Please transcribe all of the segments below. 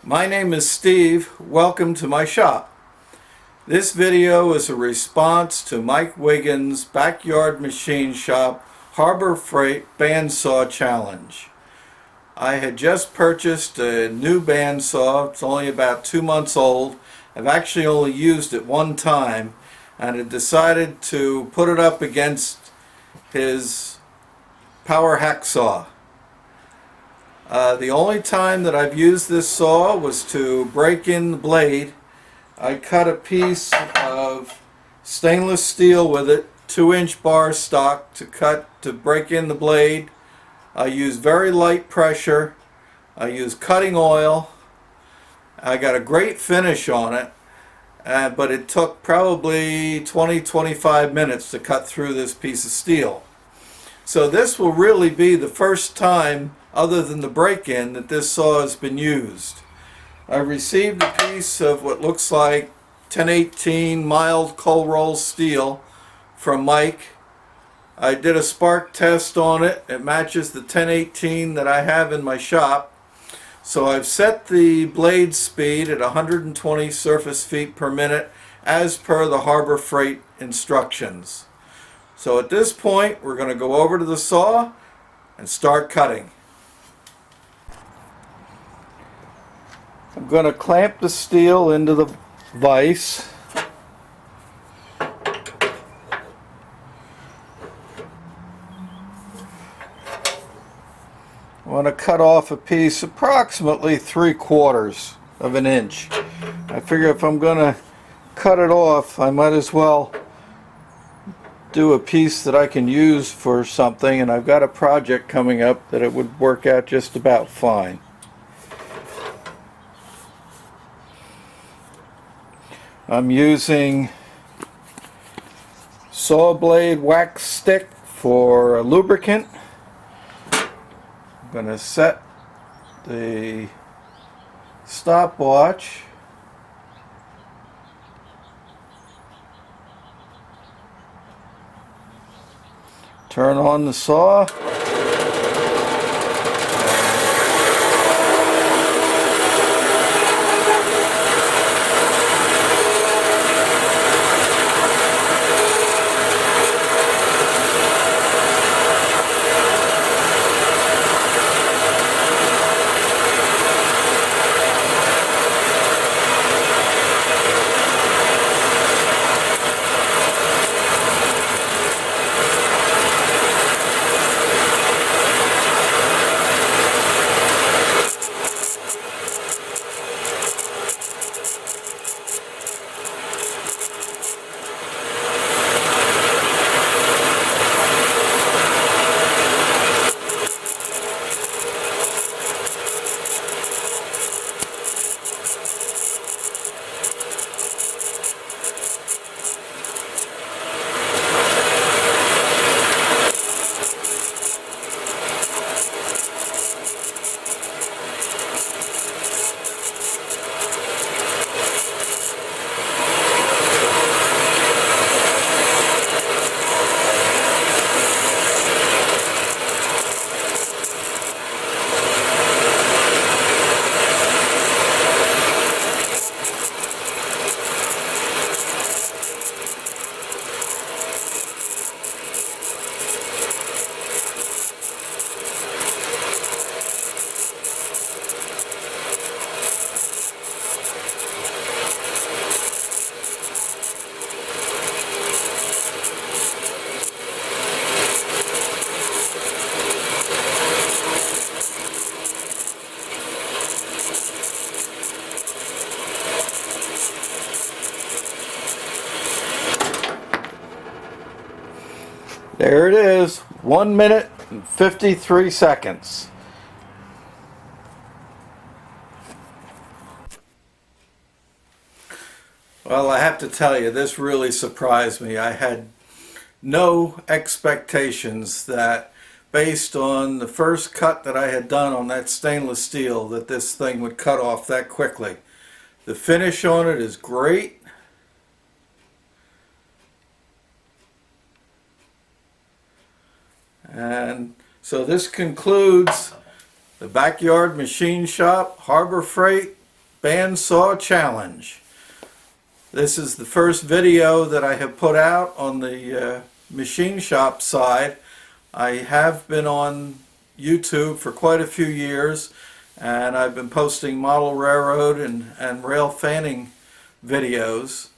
My name is Steve. Welcome to my shop. This video is a response to Mike Wiggins' Backyard Machine Shop Harbor Freight Bandsaw Challenge. I had just purchased a new bandsaw. It's only about 2 months old. I've actually only used it one time, and I decided to put it up against his power hacksaw. The only time that I've used this saw was to break in the blade. I cut a piece of stainless steel with it, 2-inch bar stock to break in the blade. I use very light pressure. I use cutting oil. I got a great finish on it, but it took probably 20-25 minutes to cut through this piece of steel. So this will really be the first time, other than the break-in, that this saw has been used. I received a piece of what looks like 1018 mild cold roll steel from Mike. I did a spark test on it. It matches the 1018 that I have in my shop. So I've set the blade speed at 120 surface feet per minute as per the Harbor Freight instructions. So at this point, we're going to go over to the saw and start cutting. I'm going to clamp the steel into the vise. I want to cut off a piece approximately 3/4 of an inch. I figure if I'm going to cut it off, I might as well do a piece that I can use for something, and I've got a project coming up that it would work out just about fine. I'm using saw blade wax stick for lubricant. I'm going to set the stopwatch. Turn on the saw. There it is, 1 minute and 53 seconds. Well, I have to tell you, this really surprised me. I had no expectations that, based on the first cut that I had done on that stainless steel, that this thing would cut off that quickly. The finish on it is great. And so this concludes the Backyard Machine Shop Harbor Freight Bandsaw Challenge. This is the first video that I have put out on the machine shop side. I have been on YouTube for quite a few years, and I've been posting model railroad and rail fanning videos.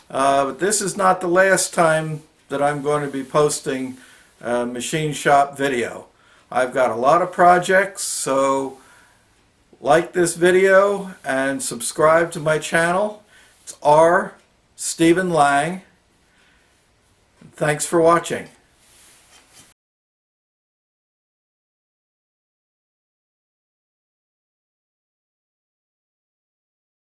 But this is not the last time that I'm going to be posting a machine shop video. I've got a lot of projects, so like this video and subscribe to my channel. It's R. Stephen Lang. Thanks for watching.